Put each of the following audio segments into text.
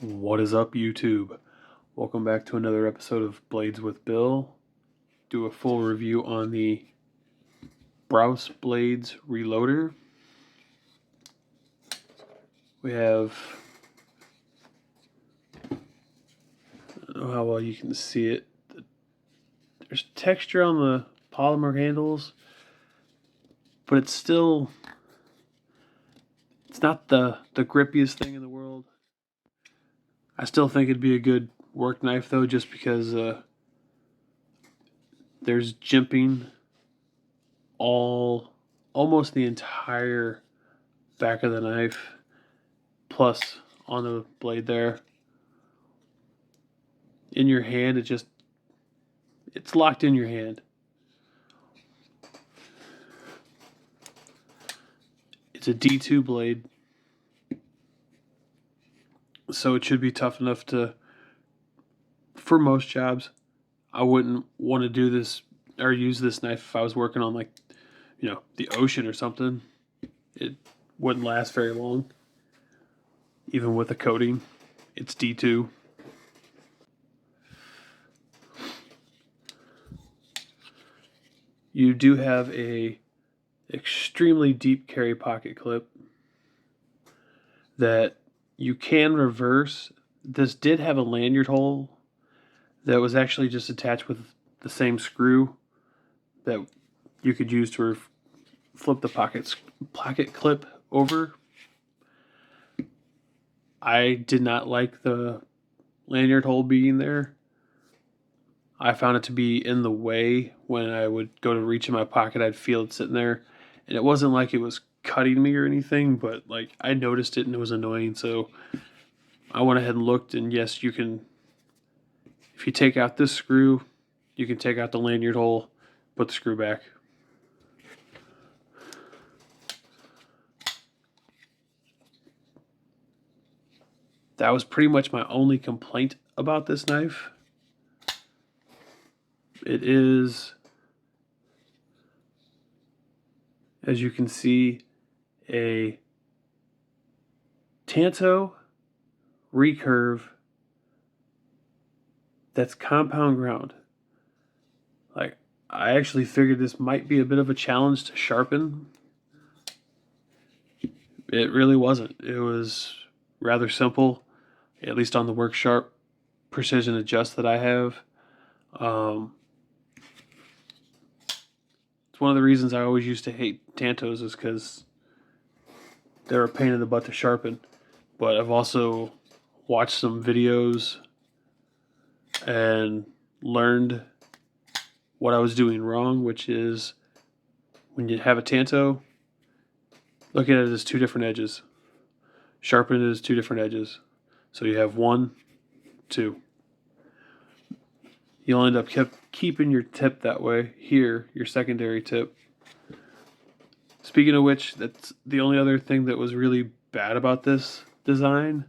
What is up, YouTube? Welcome back to another episode of Blades with Bill. Do a full review on the Brous Blades Reloader. We have, I don't know how well you can see it. There's texture on the polymer handles, but it's not the grippiest thing in the world. I still think it'd be a good work knife though, just because there's jimping almost the entire back of the knife, plus on the blade there. In your hand, it's locked in your hand. It's a D2 blade, so it should be tough enough for most jobs. I wouldn't want to do this or use this knife if I was working on, like, the ocean or something. It wouldn't last very long, even with a coating. It's D2. You do have a extremely deep carry pocket clip that you can reverse. This did have a lanyard hole that was actually just attached with the same screw that you could use to flip the pocket clip over. I did not like the lanyard hole being there. I found it to be in the way. When I would go to reach in my pocket, I'd feel it sitting there, and it wasn't like it was cutting me or anything, but like I noticed it and it was annoying. So I went ahead and looked, and yes, you can, if you take out this screw, you can take out the lanyard hole, put the screw back. That was pretty much my only complaint about this knife. It is, as you can see, a Tanto recurve that's compound ground. Like, I actually figured this might be a bit of a challenge to sharpen. It really wasn't. It was rather simple, at least on the Work Sharp precision adjust that I have. It's one of the reasons I always used to hate Tantos, is because they're a pain in the butt to sharpen. But I've also watched some videos and learned what I was doing wrong, which is when you have a Tanto, look at it as two different edges. Sharpen it as two different edges. So you have 1, 2. You'll end up keeping your tip that way. Here, your secondary tip. Speaking of which, that's the only other thing that was really bad about this design.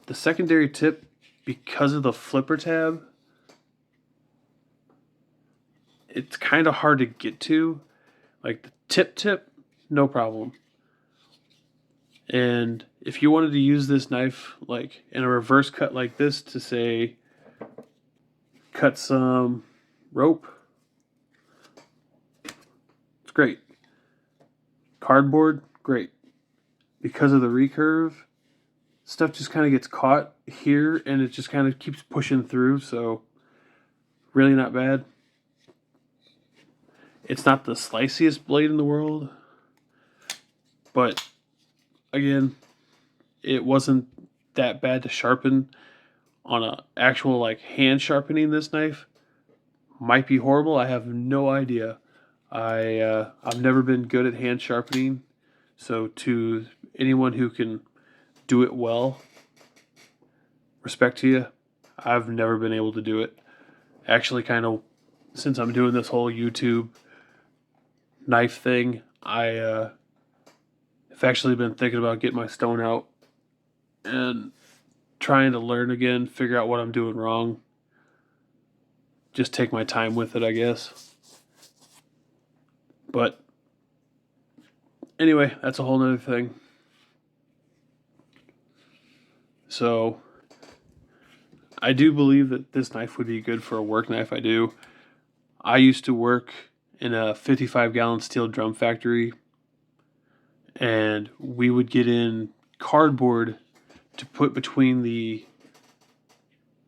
The secondary tip, because of the flipper tab, it's kind of hard to get to. Like the tip, no problem. And if you wanted to use this knife like in a reverse cut like this to, say, cut some rope, it's great. Cardboard, great. Because of the recurve, stuff just kind of gets caught here and it just kind of keeps pushing through, so really not bad. It's not the sliciest blade in the world, but again, it wasn't that bad to sharpen. On a actual, like, hand sharpening, this knife might be horrible. I have no idea. I've never been good at hand sharpening, so to anyone who can do it well, respect to you. I've never been able to do it. Actually, kind of, since I'm doing this whole YouTube knife thing, I have actually been thinking about getting my stone out and trying to learn again, figure out what I'm doing wrong. Just take my time with it, I guess. But anyway, that's a whole nother thing. So I do believe that this knife would be good for a work knife. I do. I used to work in a 55-gallon steel drum factory, and we would get in cardboard to put between the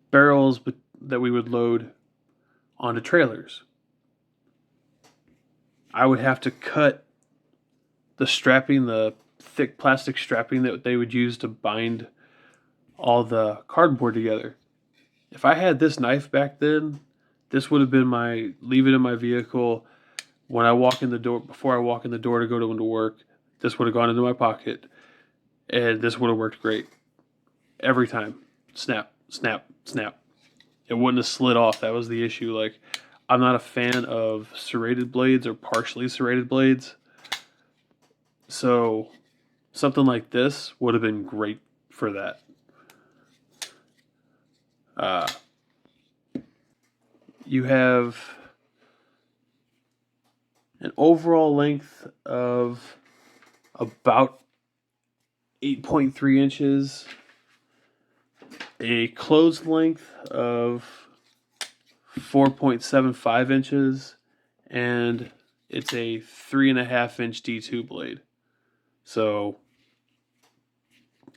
barrels that we would load onto trailers. I would have to cut the strapping, the thick plastic strapping that they would use to bind all the cardboard together. If I had this knife back then, this would have been my leave it in my vehicle when I walk in the door, before I walk in the door to go to work. This would have gone into my pocket, and this would have worked great every time. Snap, snap, snap. It wouldn't have slid off. That was the issue. Like, I'm not a fan of serrated blades or partially serrated blades. So something like this would have been great for that. You have an overall length of about 8.3 inches, a closed length of 4.75 inches, and it's a 3.5-inch D2 blade. So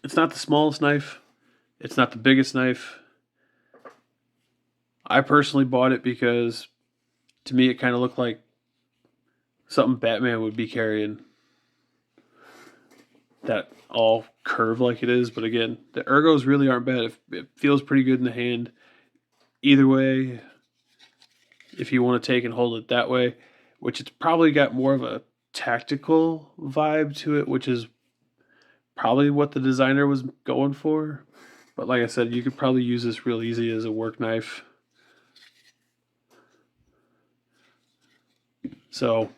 it's not the smallest knife. It's not the biggest knife. I personally bought it because to me it kind of looked like something Batman would be carrying. That all curved like it is. But again, the ergos really aren't bad. It feels pretty good in the hand. Either way, if you want to take and hold it that way, which it's probably got more of a tactical vibe to it, which is probably what the designer was going for. But like I said, you could probably use this real easy as a work knife. So,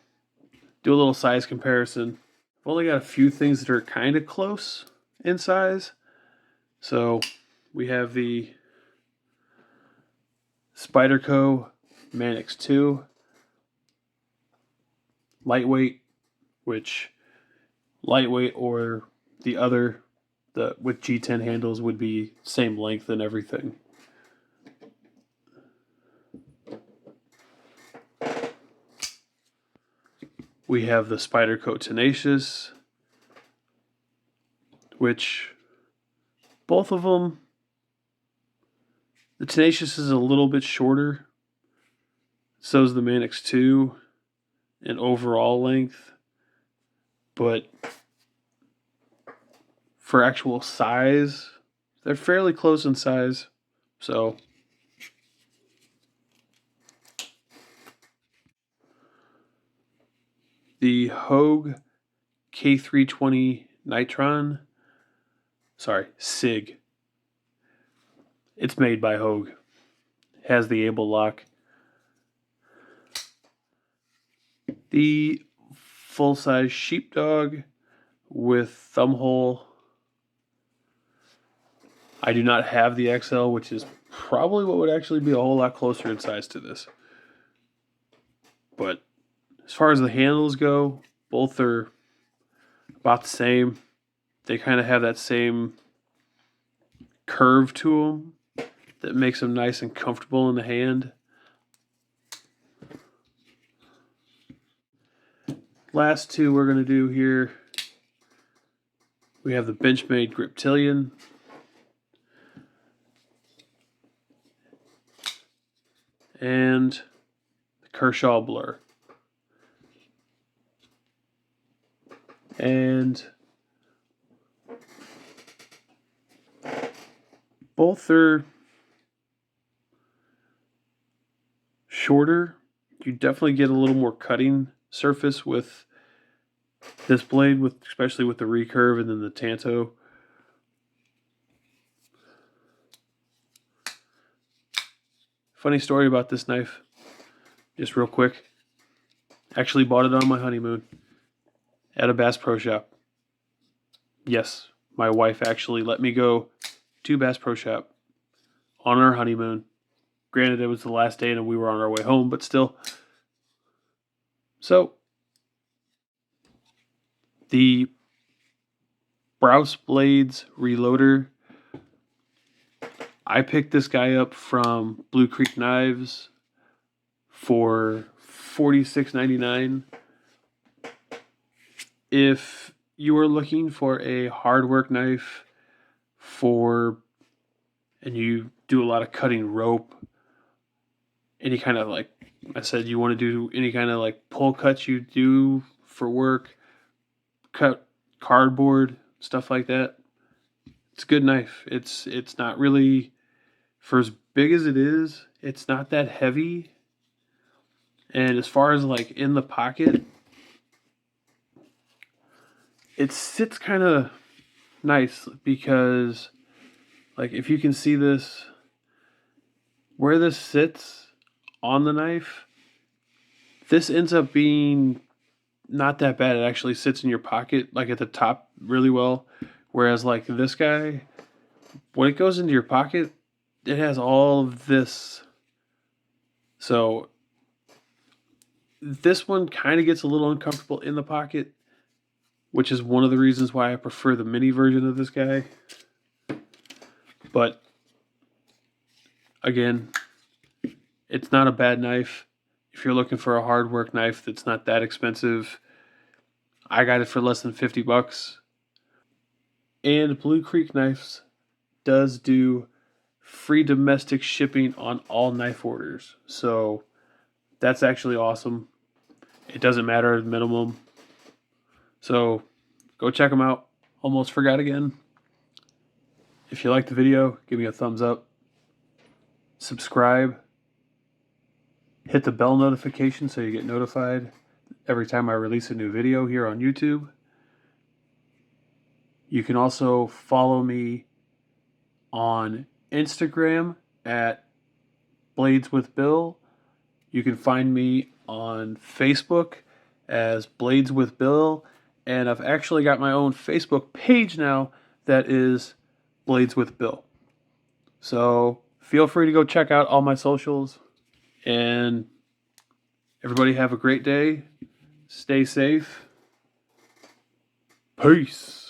do a little size comparison. I've only got a few things that are kind of close in size. So, we have the Spyderco Manix 2. Lightweight, which lightweight or the other, with G10 handles would be same length and everything. We have the Spyderco Tenacious, which both of them, the Tenacious is a little bit shorter. So is the Manix 2 in overall length. But for actual size, they're fairly close in size. So the Hogue K320 Nitron, SIG. It's made by Hogue. Has the Able lock. The full-size Sheepdog with thumb hole. I do not have the XL, which is probably what would actually be a whole lot closer in size to this. But as far as the handles go, both are about the same. They kind of have that same curve to them that makes them nice and comfortable in the hand. Last two we're going to do here, we have the Benchmade Griptilian and the Kershaw Blur. And both are shorter. You definitely get a little more cutting surface with this blade, especially with the recurve and then the Tanto. Funny story about this knife, just real quick. Actually bought it on my honeymoon at a Bass Pro Shop. Yes, my wife actually let me go to Bass Pro Shop on our honeymoon. Granted, it was the last day and we were on our way home, but still. So, the Brous Blades Reloader I picked this guy up from Blue Creek Knives for $46.99. If you are looking for a hard work knife and you do a lot of cutting rope, any kind of, like I said, you want to do any kind of like pull cuts you do for work, cut cardboard, stuff like that, it's a good knife. It's not really, for as big as it is, it's not that heavy. And as far as like in the pocket, it sits kind of nice because, like, if you can see this, where this sits on the knife, this ends up being not that bad. It actually sits in your pocket, like at the top, really well. Whereas, like, this guy, when it goes into your pocket, it has all of this. So this one kind of gets a little uncomfortable in the pocket, which is one of the reasons why I prefer the mini version of this guy. But again, it's not a bad knife. If you're looking for a hard work knife that's not that expensive, I got it for less than $50. And Blue Creek Knives does do free domestic shipping on all knife orders. So that's actually awesome. It doesn't matter at minimum. So go check them out. Almost forgot again. If you liked the video, give me a thumbs up. Subscribe. Hit the bell notification so you get notified every time I release a new video here on YouTube. You can also follow me on Instagram at Blades with Bill. You can find me on Facebook as Blades with Bill. And I've actually got my own Facebook page now that is Blades with Bill. So feel free to go check out all my socials. And everybody have a great day. Stay safe. Peace.